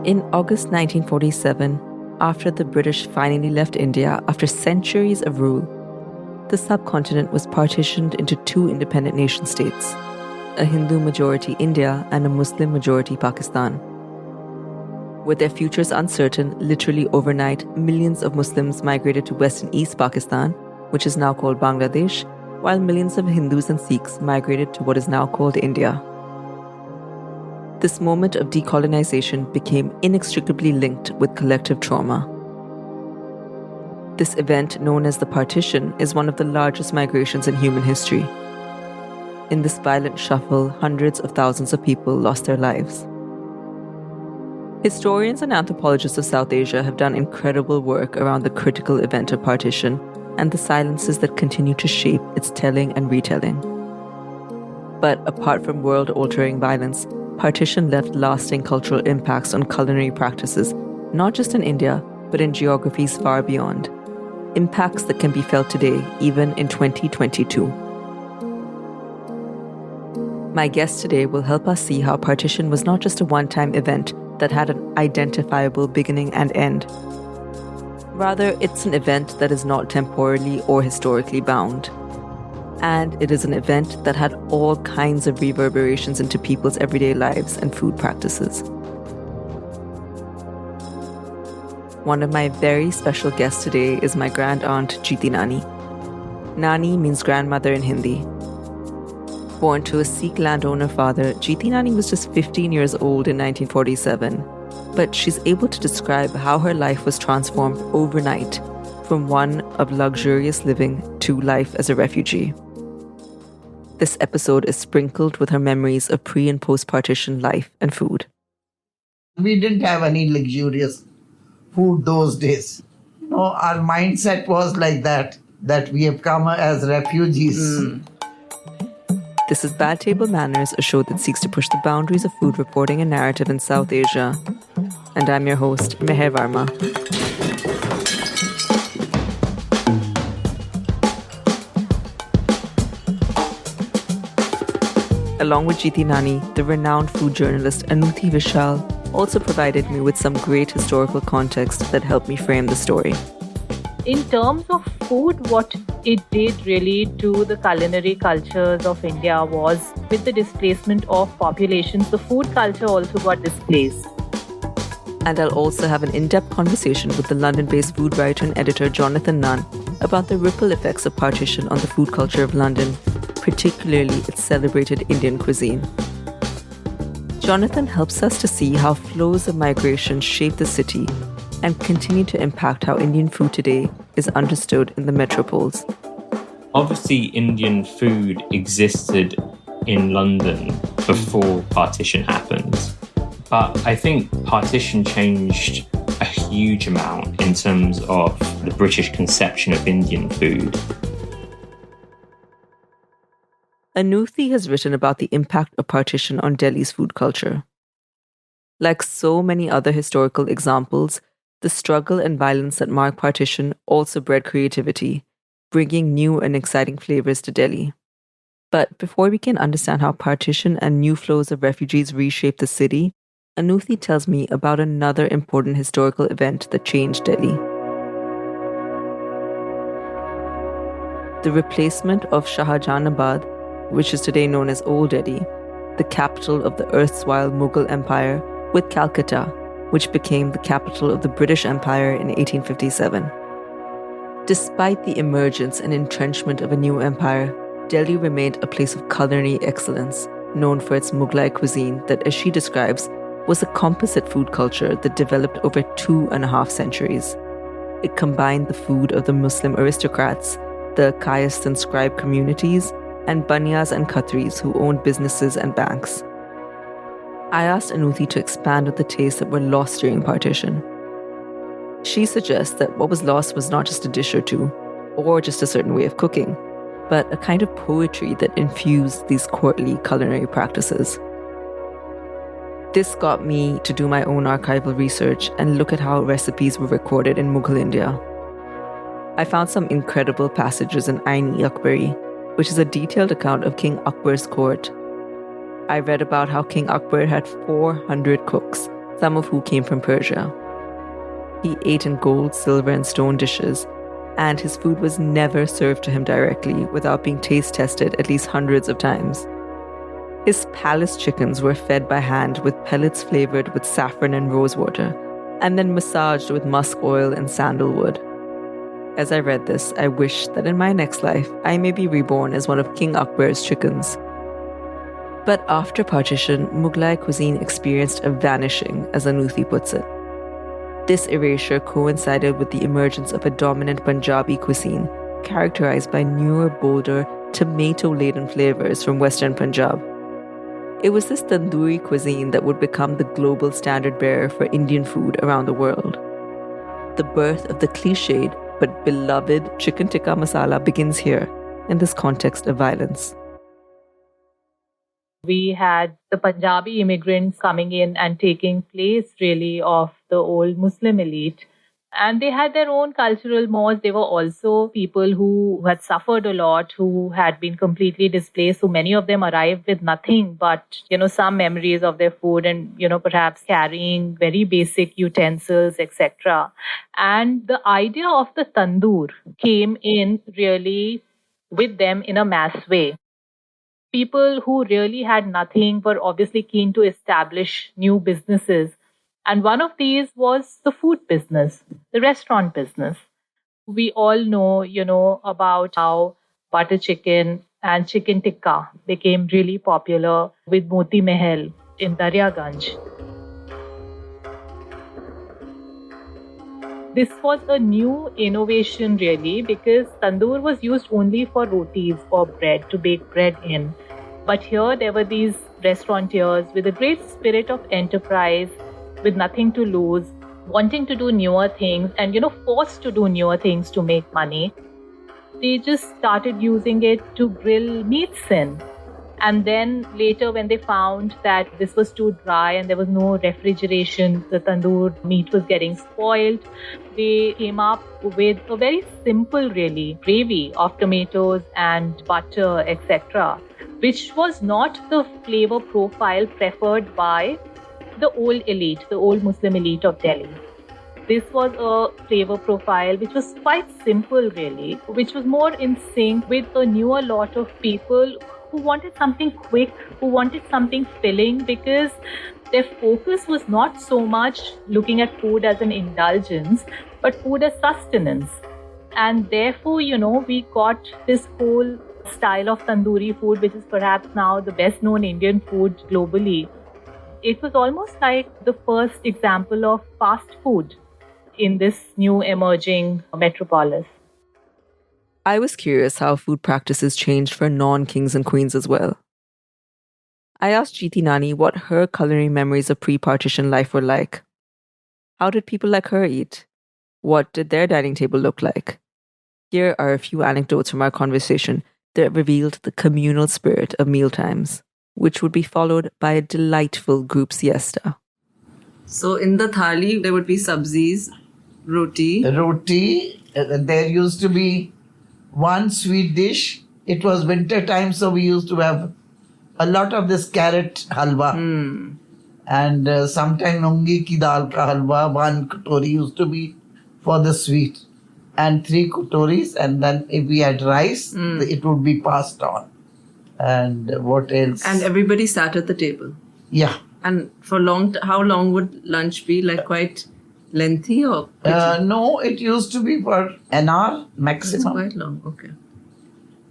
In August 1947, after the British finally left India after centuries of rule, the subcontinent was partitioned into two independent nation-states, a Hindu-majority India and a Muslim-majority Pakistan. With their futures uncertain, literally overnight, millions of Muslims migrated to West and East Pakistan, which is now called Bangladesh, while millions of Hindus and Sikhs migrated to what is now called India. This moment of decolonization became inextricably linked with collective trauma. This event, known as the Partition, is one of the largest migrations in human history. In this violent shuffle, hundreds of thousands of people lost their lives. Historians and anthropologists of South Asia have done incredible work around the critical event of partition and the silences that continue to shape its telling and retelling. But apart from world-altering violence, partition left lasting cultural impacts on culinary practices, not just in India, but in geographies far beyond. Impacts that can be felt today, even in 2022. My guest today will help us see how partition was not just a one-time event that had an identifiable beginning and end. Rather, it's an event that is not temporally or historically bound. And it is an event that had all kinds of reverberations into people's everyday lives and food practices. One of my very special guests today is my grand-aunt Jiti Nani. Nani means grandmother in Hindi. Born to a Sikh landowner father, Jiti Nani was just 15 years old in 1947, but she's able to describe how her life was transformed overnight from one of luxurious living to life as a refugee. This episode is sprinkled with her memories of pre- and post-partition life and food. We didn't have any luxurious food those days. Our mindset was like that we have come as refugees. This is Bad Table Manners, a show that seeks to push the boundaries of food reporting and narrative in South Asia. And I'm your host, Meher Varma. Along with Jiti Nani, the renowned food journalist Anoothi Vishal also provided me with some great historical context that helped me frame the story. In terms of food, what it did really to the culinary cultures of India was, with the displacement of populations, the food culture also got displaced. And I'll also have an in-depth conversation with the London-based food writer and editor Jonathan Nunn about the ripple effects of partition on the food culture of London, particularly its celebrated Indian cuisine. Jonathan helps us to see how flows of migration shape the city and continue to impact how Indian food today is understood in the metropoles. Obviously, Indian food existed in London before partition happened. But I think partition changed a huge amount in terms of the British conception of Indian food. Anoothi has written about the impact of partition on Delhi's food culture. Like so many other historical examples, the struggle and violence that mark partition also bred creativity, bringing new and exciting flavors to Delhi. But before we can understand how partition and new flows of refugees reshaped the city, Anoothi tells me about another important historical event that changed Delhi. The replacement of Shahjahanabad, which is today known as Old Delhi, the capital of the erstwhile Mughal Empire, with Calcutta, which became the capital of the British Empire in 1857. Despite the emergence and entrenchment of a new empire, Delhi remained a place of culinary excellence, known for its Mughlai cuisine that, as she describes, was a composite food culture that developed over 2.5 centuries. It combined the food of the Muslim aristocrats, the Kayast and scribe communities, and Banyas and Khatris who owned businesses and banks. I asked Anoothi to expand on the tastes that were lost during partition. She suggests that what was lost was not just a dish or two, or just a certain way of cooking, but a kind of poetry that infused these courtly culinary practices. This got me to do my own archival research and look at how recipes were recorded in Mughal India. I found some incredible passages in Ain-e-Akbari, which is a detailed account of King Akbar's court. I read about how King Akbar had 400 cooks some of who came from Persia. He ate in gold, silver, and stone dishes, and his food was never served to him directly without being taste tested at least hundreds of times. His palace chickens were fed by hand with pellets flavored with saffron and rosewater, and then massaged with musk oil and sandalwood. As I read this, I wish that in my next life, I may be reborn as one of King Akbar's chickens. But after partition, Mughlai cuisine experienced a vanishing, as Anoothi puts it. This erasure coincided with the emergence of a dominant Punjabi cuisine, characterized by newer, bolder, tomato-laden flavors from Western Punjab. It was this tandoori cuisine that would become the global standard bearer for Indian food around the world. The birth of the cliched but beloved chicken tikka masala begins here, in this context of violence. We had the Punjabi immigrants coming in and taking place really of the old Muslim elite. And they had their own cultural mores. They were also people who had suffered a lot, who had been completely displaced. So many of them arrived with nothing but, some memories of their food and, perhaps carrying very basic utensils, etc. And the idea of the tandoor came in really with them in a mass way. People who really had nothing were obviously keen to establish new businesses. And one of these was the food business, the restaurant business. We all know, about how butter chicken and chicken tikka became really popular with Moti Mahal in Daryaganj. This was a new innovation really because tandoor was used only for rotis or bread, to bake bread in. But here there were these restaurateurs with a great spirit of enterprise, with nothing to lose, wanting to do newer things and, forced to do newer things to make money. They just started using it to grill meats in. And then later when they found that this was too dry and there was no refrigeration, the tandoor meat was getting spoiled, they came up with a very simple really gravy of tomatoes and butter, etc., which was not the flavor profile preferred by the old elite, the old Muslim elite of Delhi. This was a flavor profile which was quite simple really, which was more in sync with a newer lot of people who wanted something quick, who wanted something filling, because their focus was not so much looking at food as an indulgence, but food as sustenance. And therefore, we got this whole style of tandoori food, which is perhaps now the best known Indian food globally. It was almost like the first example of fast food in this new emerging metropolis. I was curious how food practices changed for non-kings and queens as well. I asked Jiti Nani what her culinary memories of pre-partition life were like. How did people like her eat? What did their dining table look like? Here are a few anecdotes from our conversation that revealed the communal spirit of mealtimes, which would be followed by a delightful group siesta. So in the thali, there would be sabzis, roti. There used to be one sweet dish. It was winter time, so we used to have a lot of this carrot halwa. And sometimes mungi ki dal ka halwa. One katori used to be for the sweet. And 3 katoris. And then if we had rice, it would be passed on. And what else? And everybody sat at the table. Yeah. And for how long would lunch be? Like quite lengthy or? No, it used to be for an hour maximum. It's quite long, okay.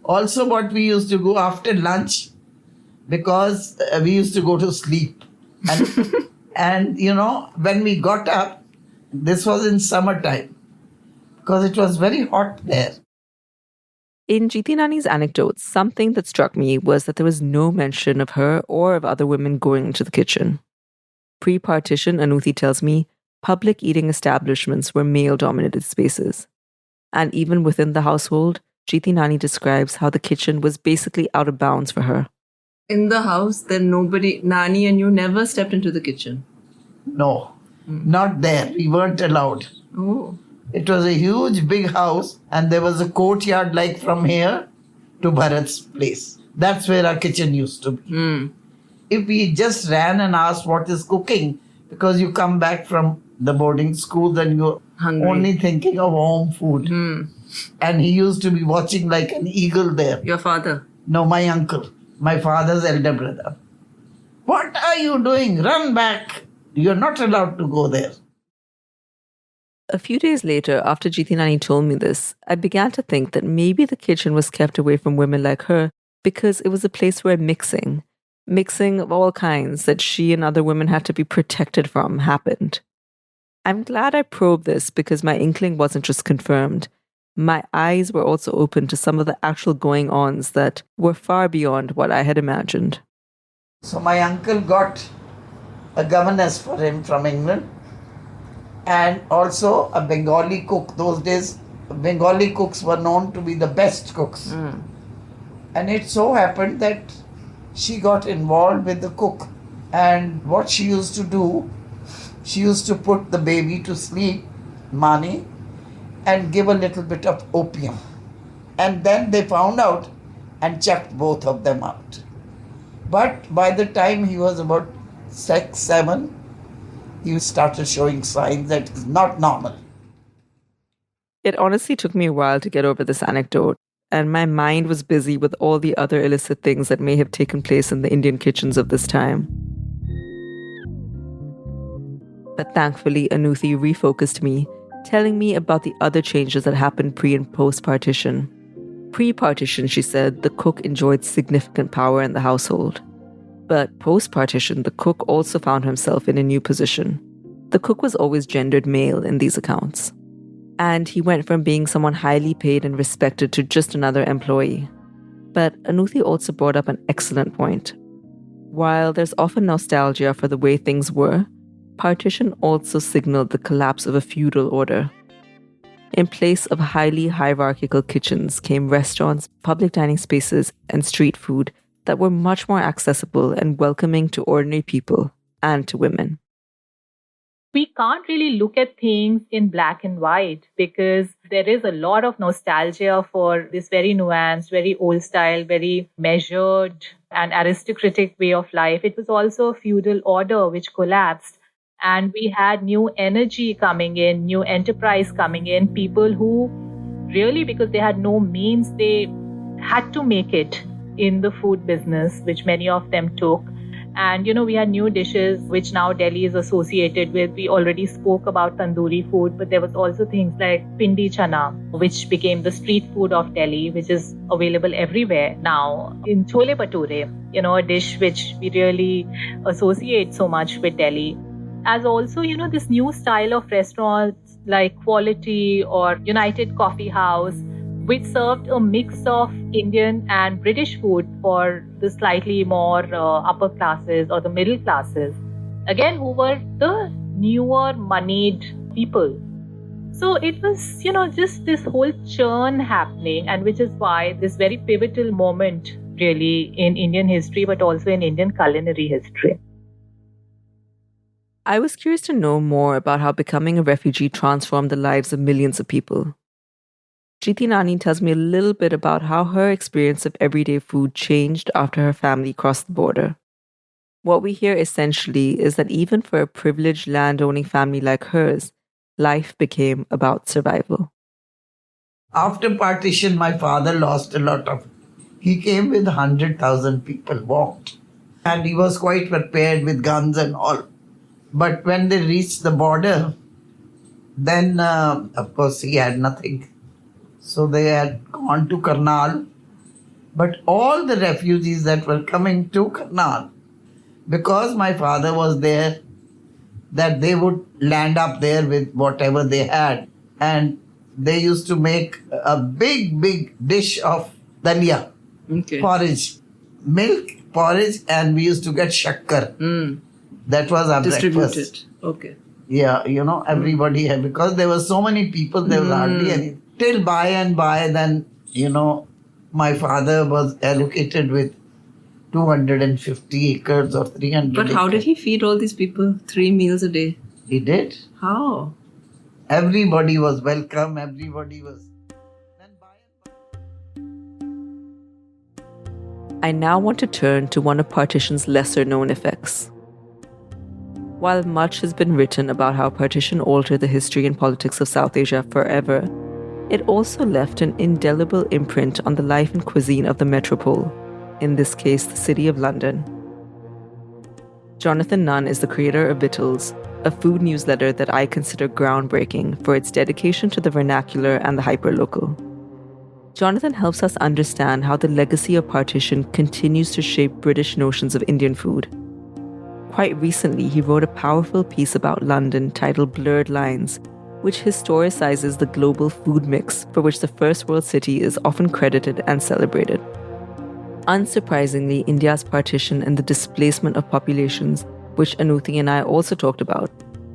Also, what we used to go after lunch, because we used to go to sleep. And when we got up, this was in summertime, because it was very hot there. In Jiti Nani's anecdotes, something that struck me was that there was no mention of her or of other women going into the kitchen. Pre-partition, Anoothi tells me, public eating establishments were male-dominated spaces. And even within the household, Jiti Nani describes how the kitchen was basically out of bounds for her. In the house, then Nani and you never stepped into the kitchen? No, not there. We weren't allowed. Oh. It was a huge, big house, and there was a courtyard like from here to Bharat's place. That's where our kitchen used to be. If we just ran and asked what is cooking, because you come back from the boarding school and you're Hungry. only thinking of home food. And he used to be watching like an eagle there. Your father? No, my uncle, my father's elder brother. What are you doing? Run back. You're not allowed to go there. A few days later, after Jiti Nani told me this, I began to think that maybe the kitchen was kept away from women like her because it was a place where mixing of all kinds that she and other women had to be protected from happened. I'm glad I probed this because my inkling wasn't just confirmed. My eyes were also open to some of the actual going-ons that were far beyond what I had imagined. So my uncle got a governess for him from England and also a Bengali cook. Those days, Bengali cooks were known to be the best cooks. And it so happened that she got involved with the cook. And what she used to do, she used to put the baby to sleep, Mani, and give a little bit of opium. And then they found out and chucked both of them out. But by the time he was about 6, 7, he started showing signs that it's not normal. It honestly took me a while to get over this anecdote, and my mind was busy with all the other illicit things that may have taken place in the Indian kitchens of this time. But thankfully, Anoothi refocused me, telling me about the other changes that happened pre- and post-partition. Pre-partition, she said, the cook enjoyed significant power in the household. But post-partition, the cook also found himself in a new position. The cook was always gendered male in these accounts. And he went from being someone highly paid and respected to just another employee. But Anoothi also brought up an excellent point. While there's often nostalgia for the way things were, partition also signaled the collapse of a feudal order. In place of highly hierarchical kitchens came restaurants, public dining spaces, and street food that were much more accessible and welcoming to ordinary people and to women. We can't really look at things in black and white because there is a lot of nostalgia for this very nuanced, very old style, very measured and aristocratic way of life. It was also a feudal order which collapsed. And we had new energy coming in, new enterprise coming in, people who really, because they had no means, they had to make it in the food business, which many of them took. And, we had new dishes, which now Delhi is associated with. We already spoke about tandoori food, but there was also things like pindi chana, which became the street food of Delhi, which is available everywhere now. In chole bhature, a dish which we really associate so much with Delhi. As also, this new style of restaurants like Quality or United Coffee House, which served a mix of Indian and British food for the slightly more upper classes or the middle classes. Again, who were the newer moneyed people. So it was, just this whole churn happening, and which is why this very pivotal moment really in Indian history, but also in Indian culinary history. I was curious to know more about how becoming a refugee transformed the lives of millions of people. Jiti Nani tells me a little bit about how her experience of everyday food changed after her family crossed the border. What we hear essentially is that even for a privileged land-owning family like hers, life became about survival. After partition, my father lost a lot of... He came with 100,000 people, walked. And he was quite prepared with guns and all. But when they reached the border, then, of course, he had nothing. So they had gone to Karnal. But all the refugees that were coming to Karnal, because my father was there, that they would land up there with whatever they had. And they used to make a big, big dish of dalia, porridge, milk, porridge, and we used to get shakkar. That was our breakfast. Okay. Yeah, everybody had, because there were so many people, there was hardly any. Till by and by, then, my father was allocated with 250 acres or 300 But how did he feed all these people 3 meals a day? He did. How? Everybody was welcome, everybody was... I now want to turn to one of partition's lesser-known effects. While much has been written about how partition altered the history and politics of South Asia forever, it also left an indelible imprint on the life and cuisine of the metropole, in this case, the city of London. Jonathan Nunn is the creator of Vittles, a food newsletter that I consider groundbreaking for its dedication to the vernacular and the hyperlocal. Jonathan helps us understand how the legacy of partition continues to shape British notions of Indian food. Quite recently, he wrote a powerful piece about London titled Blurred Lines, which historicizes the global food mix for which the first world city is often credited and celebrated. Unsurprisingly, India's partition and the displacement of populations, which Anoothi and I also talked about,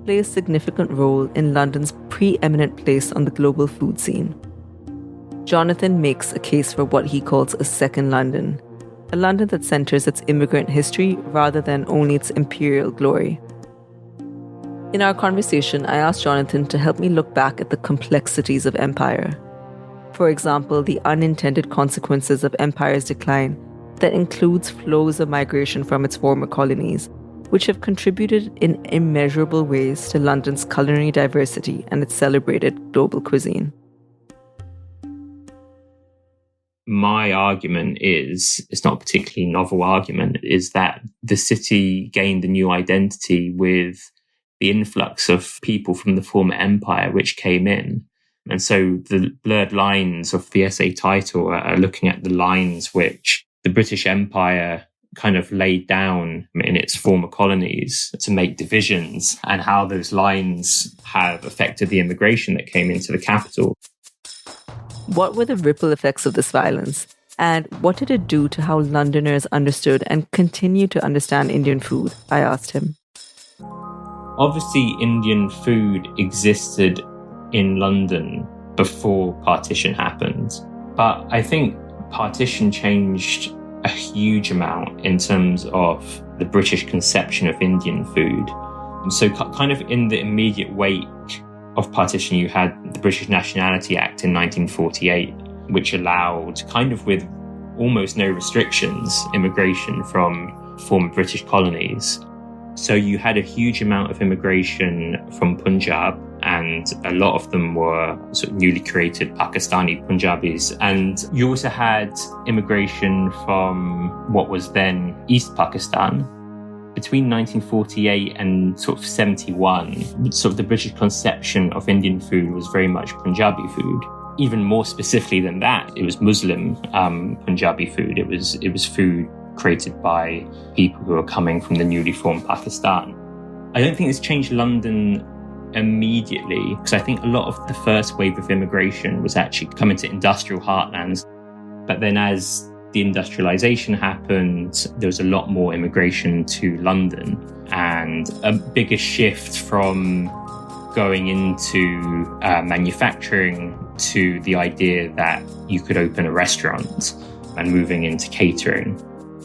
play a significant role in London's preeminent place on the global food scene. Jonathan makes a case for what he calls a second London, a London that centers its immigrant history rather than only its imperial glory. In our conversation, I asked Jonathan to help me look back at the complexities of empire. For example, the unintended consequences of empire's decline that includes flows of migration from its former colonies, which have contributed in immeasurable ways to London's culinary diversity and its celebrated global cuisine. My argument is, it's not a particularly novel argument, is that the city gained a new identity with the influx of people from the former empire which came in. And so the blurred lines of the essay title are looking at the lines which the British Empire kind of laid down in its former colonies to make divisions, and how those lines have affected the immigration that came into the capital. What were the ripple effects of this violence? And what did it do to how Londoners understood and continue to understand Indian food? I asked him. Obviously, Indian food existed in London before partition happened. But I think partition changed a huge amount in terms of the British conception of Indian food. So kind of in the immediate wake of partition, you had the British Nationality Act in 1948, which allowed, kind of with almost no restrictions, immigration from former British colonies. So you had a huge amount of immigration from Punjab, and a lot of them were sort of newly created Pakistani Punjabis. And you also had immigration from what was then East Pakistan. Between 1948 and sort of 71, sort of the British conception of Indian food was very much Punjabi food. Even more specifically than that, it was Muslim Punjabi food. It was food created by people who are coming from the newly formed Pakistan. I don't think it's changed London immediately, because I think a lot of the first wave of immigration was actually coming to industrial heartlands. But then as the industrialization happened, there was a lot more immigration to London, and a bigger shift from going into manufacturing to the idea that you could open a restaurant and moving into catering.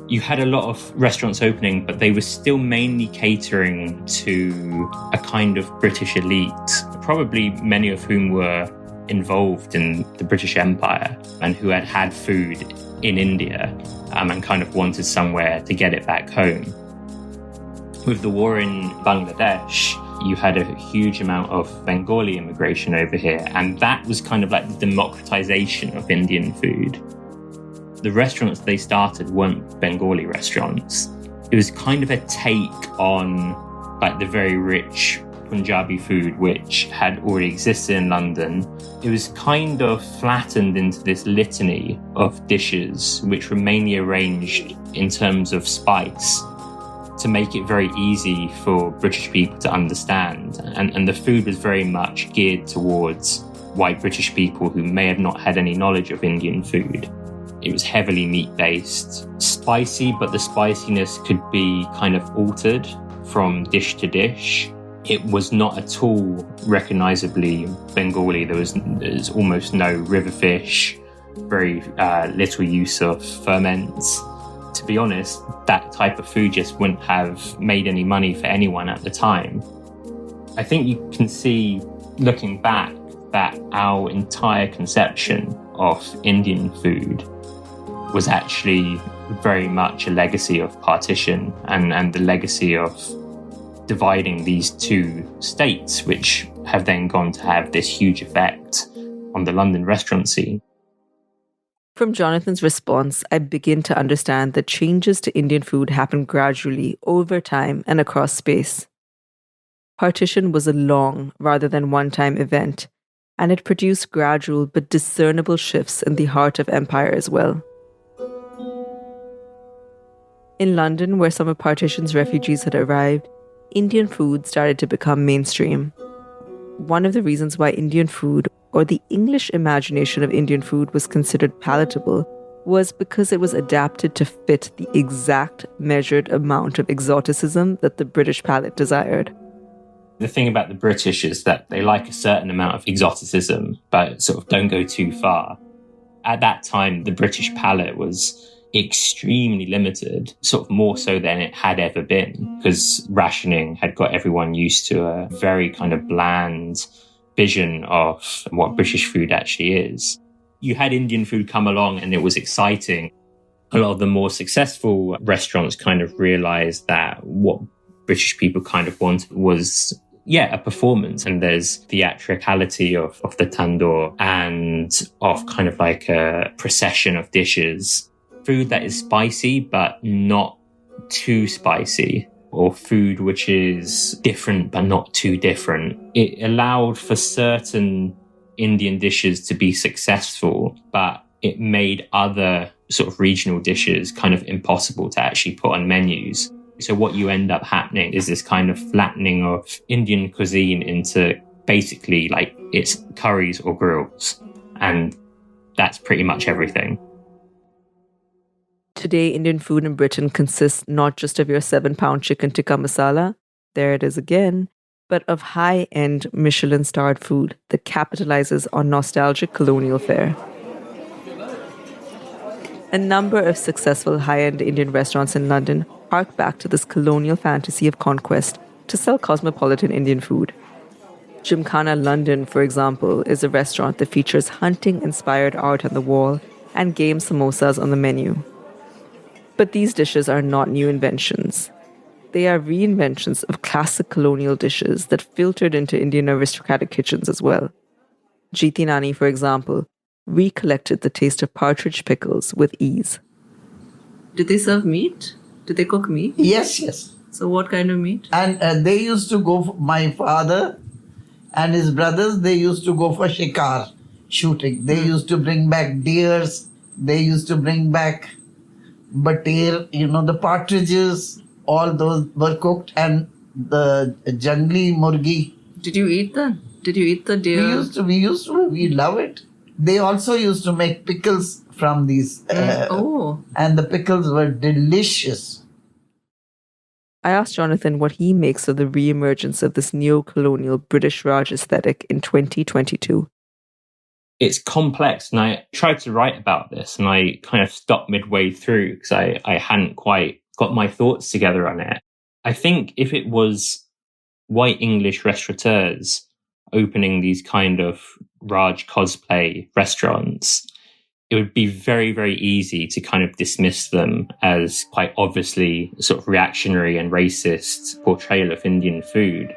You had a lot of restaurants opening, but they were still mainly catering to a kind of British elite, probably many of whom were involved in the British Empire and who had had food in India and kind of wanted somewhere to get it back home. With the war in Bangladesh, you had a huge amount of Bengali immigration over here, and that was kind of like the democratization of Indian food. The restaurants they started weren't Bengali restaurants. It was kind of a take on like the very rich Punjabi food which had already existed in London. It was kind of flattened into this litany of dishes which were mainly arranged in terms of spice to make it very easy for British people to understand. And the food was very much geared towards white British people who may have not had any knowledge of Indian food. It was heavily meat-based, spicy, but the spiciness could be kind of altered from dish to dish. It was not at all recognisably Bengali. There's almost no river fish, very little use of ferments. To be honest, that type of food just wouldn't have made any money for anyone at the time. I think you can see, looking back, that our entire conception of Indian food was actually very much a legacy of partition and the legacy of dividing these two states, which have then gone to have this huge effect on the London restaurant scene. From Jonathan's response, I begin to understand that changes to Indian food happen gradually, over time, and across space. Partition was a long, rather than one-time event, and it produced gradual but discernible shifts in the heart of empire as well. In London, where some of Partition's refugees had arrived, Indian food started to become mainstream. One of the reasons why Indian food, or the English imagination of Indian food, was considered palatable was because it was adapted to fit the exact measured amount of exoticism that the British palate desired. The thing about the British is that they like a certain amount of exoticism, but sort of don't go too far. At that time, the British palate was extremely limited, sort of more so than it had ever been, because rationing had got everyone used to a very kind of bland vision of what British food actually is. You had Indian food come along and it was exciting. A lot of the more successful restaurants kind of realized that what British people kind of wanted was, a performance. And there's theatricality of the tandoor and of kind of like a procession of dishes. Food that is spicy, but not too spicy, or food which is different, but not too different. It allowed for certain Indian dishes to be successful, but it made other sort of regional dishes kind of impossible to actually put on menus. So what you end up happening is this kind of flattening of Indian cuisine into basically like it's curries or grills. And that's pretty much everything. Today, Indian food in Britain consists not just of your 7-pound chicken tikka masala, there it is again, but of high-end Michelin-starred food that capitalizes on nostalgic colonial fare. A number of successful high-end Indian restaurants in London hark back to this colonial fantasy of conquest to sell cosmopolitan Indian food. Gymkhana London, for example, is a restaurant that features hunting-inspired art on the wall and game samosas on the menu. But these dishes are not new inventions. They are reinventions of classic colonial dishes that filtered into Indian aristocratic kitchens as well. Jeeti Nani, for example, recollected the taste of partridge pickles with ease. Did they serve meat? Did they cook meat? Yes. So what kind of meat? And they used to go, my father and his brothers, they used to go for shikar, shooting. They used to bring back deers. They used to bring back batir, the partridges, all those were cooked, and the jungli murgi. Did you eat that? Did you eat the deer? We love it. They also used to make pickles from these. And the pickles were delicious. I asked Jonathan what he makes of the re-emergence of this neo-colonial British Raj aesthetic in 2022. It's complex, and I tried to write about this and I kind of stopped midway through because I hadn't quite got my thoughts together on it. I think if it was white English restaurateurs opening these kind of Raj cosplay restaurants, it would be very, very easy to kind of dismiss them as quite obviously sort of reactionary and racist portrayal of Indian food.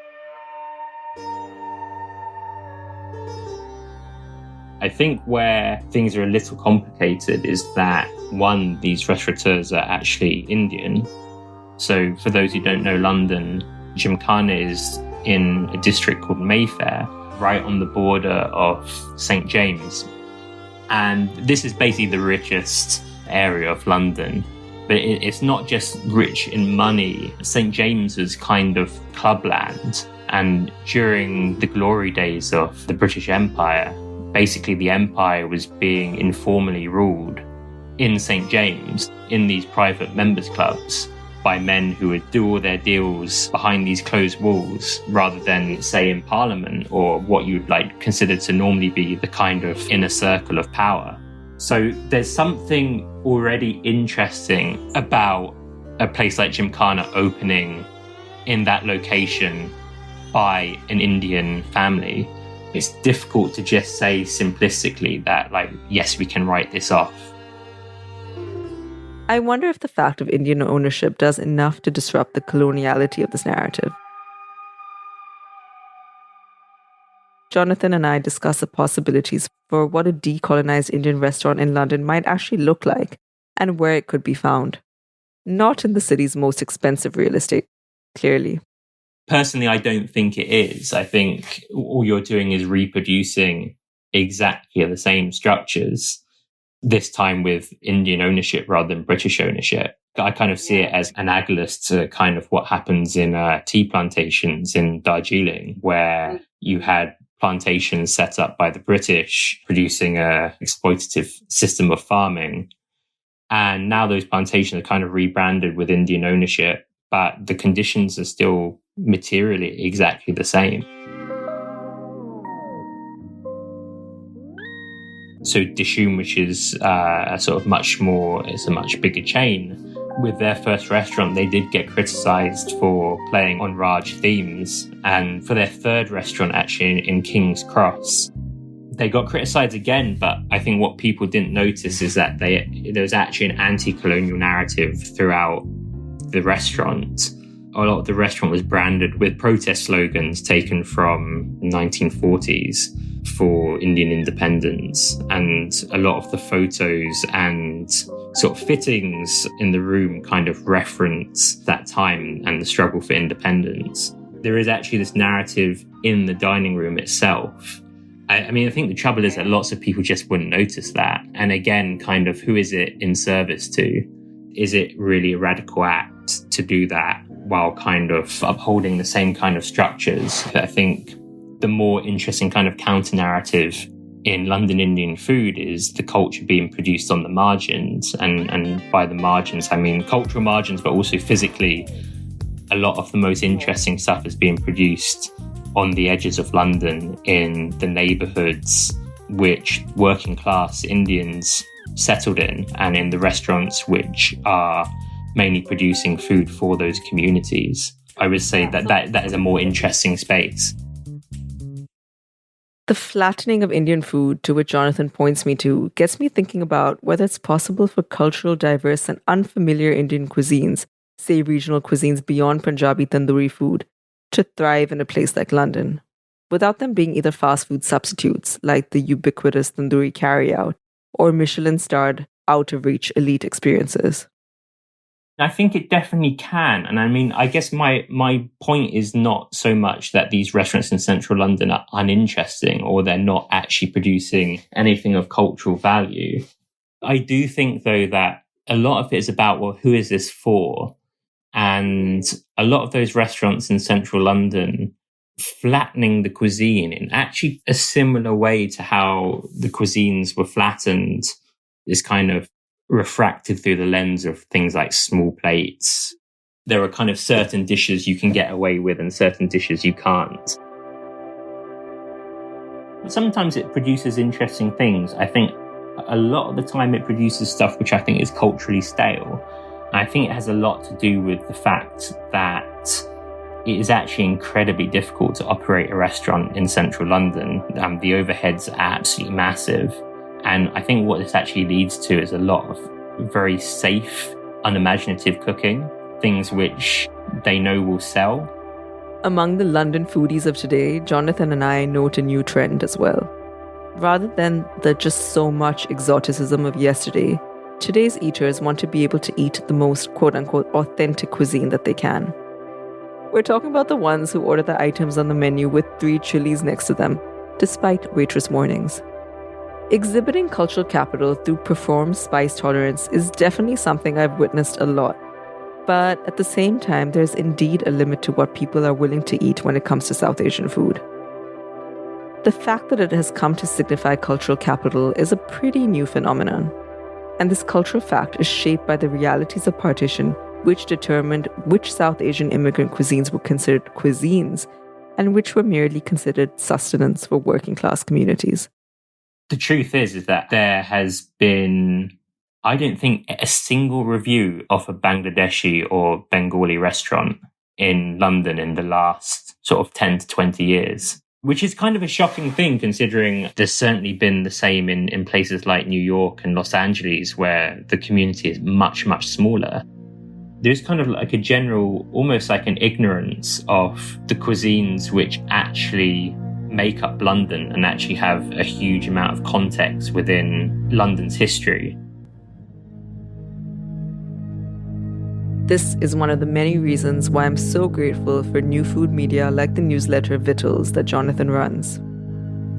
I think where things are a little complicated is that, one, these restaurateurs are actually Indian. So for those who don't know London, Gymkhana is in a district called Mayfair, right on the border of St. James. And this is basically the richest area of London. But it's not just rich in money. St. James is kind of clubland. And during the glory days of the British Empire, basically the empire was being informally ruled in St. James, in these private members' clubs, by men who would do all their deals behind these closed walls rather than, say, in Parliament or what you'd consider to normally be the kind of inner circle of power. So there's something already interesting about a place like Gymkhana opening in that location by an Indian family. It's difficult to just say simplistically that, yes, we can write this off. I wonder if the fact of Indian ownership does enough to disrupt the coloniality of this narrative. Jonathan and I discuss the possibilities for what a decolonized Indian restaurant in London might actually look like and where it could be found. Not in the city's most expensive real estate, clearly. Personally, I don't think it is. I think all you're doing is reproducing exactly the same structures, this time with Indian ownership rather than British ownership. I kind of see it as analogous to kind of what happens in tea plantations in Darjeeling, where you had plantations set up by the British producing a exploitative system of farming. And now those plantations are kind of rebranded with Indian ownership, but the conditions are still materially exactly the same. So Dishoom, which is a much bigger chain, with their first restaurant, they did get criticised for playing on Raj themes. And for their third restaurant, actually, in King's Cross, they got criticised again. But I think what people didn't notice is that there was actually an anti-colonial narrative throughout the restaurant. A lot of the restaurant was branded with protest slogans taken from the 1940s for Indian independence. And a lot of the photos and sort of fittings in the room kind of reference that time and the struggle for independence. There is actually this narrative in the dining room itself. I think the trouble is that lots of people just wouldn't notice that. And again, kind of, who is it in service to? Is it really a radical act to do that while kind of upholding the same kind of structures? I think the more interesting kind of counter-narrative in London Indian food is the culture being produced on the margins. And by the margins, I mean cultural margins, but also physically, a lot of the most interesting stuff is being produced on the edges of London in the neighbourhoods which working class Indians settled in, and in the restaurants which are mainly producing food for those communities. I would say that is a more interesting space. The flattening of Indian food, to which Jonathan points me to, gets me thinking about whether it's possible for cultural, diverse, and unfamiliar Indian cuisines, say regional cuisines beyond Punjabi tandoori food, to thrive in a place like London, without them being either fast food substitutes, like the ubiquitous tandoori carryout, or Michelin-starred, out-of-reach elite experiences. I think it definitely can. And I mean, I guess my point is not so much that these restaurants in central London are uninteresting or they're not actually producing anything of cultural value. I do think, though, that a lot of it is about, well, who is this for? And a lot of those restaurants in central London flattening the cuisine in actually a similar way to how the cuisines were flattened is kind of refracted through the lens of things like small plates. There are kind of certain dishes you can get away with and certain dishes you can't. Sometimes it produces interesting things. I think a lot of the time it produces stuff which I think is culturally stale. And I think it has a lot to do with the fact that it is actually incredibly difficult to operate a restaurant in central London. The overheads are absolutely massive. And I think what this actually leads to is a lot of very safe, unimaginative cooking, things which they know will sell. Among the London foodies of today, Jonathan and I note a new trend as well. Rather than the just so much exoticism of yesterday, today's eaters want to be able to eat the most quote-unquote authentic cuisine that they can. We're talking about the ones who order the items on the menu with 3 chilies next to them, despite waitress warnings. Exhibiting cultural capital through performed spice tolerance is definitely something I've witnessed a lot. But at the same time, there's indeed a limit to what people are willing to eat when it comes to South Asian food. The fact that it has come to signify cultural capital is a pretty new phenomenon. And this cultural fact is shaped by the realities of partition, which determined which South Asian immigrant cuisines were considered cuisines and which were merely considered sustenance for working class communities. The truth is that there has been, I don't think, a single review of a Bangladeshi or Bengali restaurant in London in the last sort of 10 to 20 years, which is kind of a shocking thing considering there's certainly been the same in places like New York and Los Angeles where the community is much, much smaller. There's kind of like a general, almost like an ignorance of the cuisines which actually make up London and actually have a huge amount of context within London's history. This is one of the many reasons why I'm so grateful for new food media like the newsletter Vittles that Jonathan runs.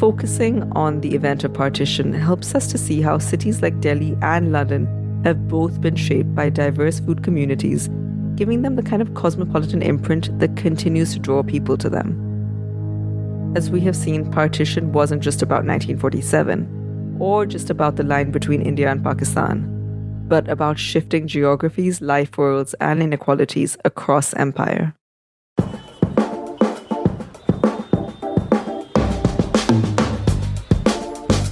Focusing on the event of partition helps us to see how cities like Delhi and London have both been shaped by diverse food communities, giving them the kind of cosmopolitan imprint that continues to draw people to them. As we have seen, partition wasn't just about 1947, or just about the line between India and Pakistan, but about shifting geographies, life worlds, and inequalities across empire.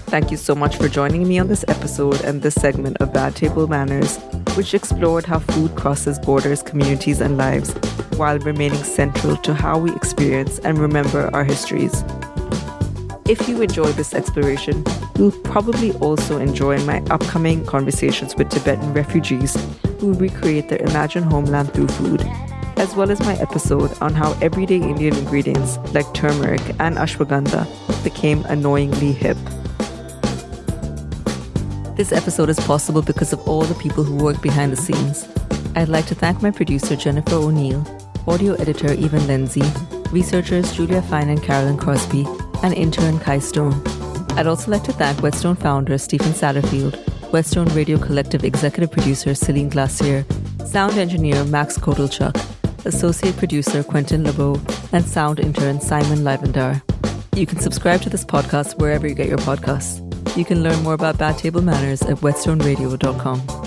Thank you so much for joining me on this episode and this segment of Bad Table Manners, which explored how food crosses borders, communities, and lives while remaining central to how we experience and remember our histories. If you enjoyed this exploration, you'll probably also enjoy my upcoming conversations with Tibetan refugees who recreate their imagined homeland through food, as well as my episode on how everyday Indian ingredients like turmeric and ashwagandha became annoyingly hip. This episode is possible because of all the people who work behind the scenes. I'd like to thank my producer Jennifer O'Neill, audio editor Evan Lindsay, researchers Julia Fine and Carolyn Crosby, and intern Kai Stone. I'd also like to thank Whetstone founder Stephen Satterfield, Whetstone Radio Collective executive producer Celine Glacier, sound engineer Max Kotelchuk, associate producer Quentin LeBeau, and sound intern Simon Livendar. You can subscribe to this podcast wherever you get your podcasts. You can learn more about Bad Table Manners at whetstoneradio.com.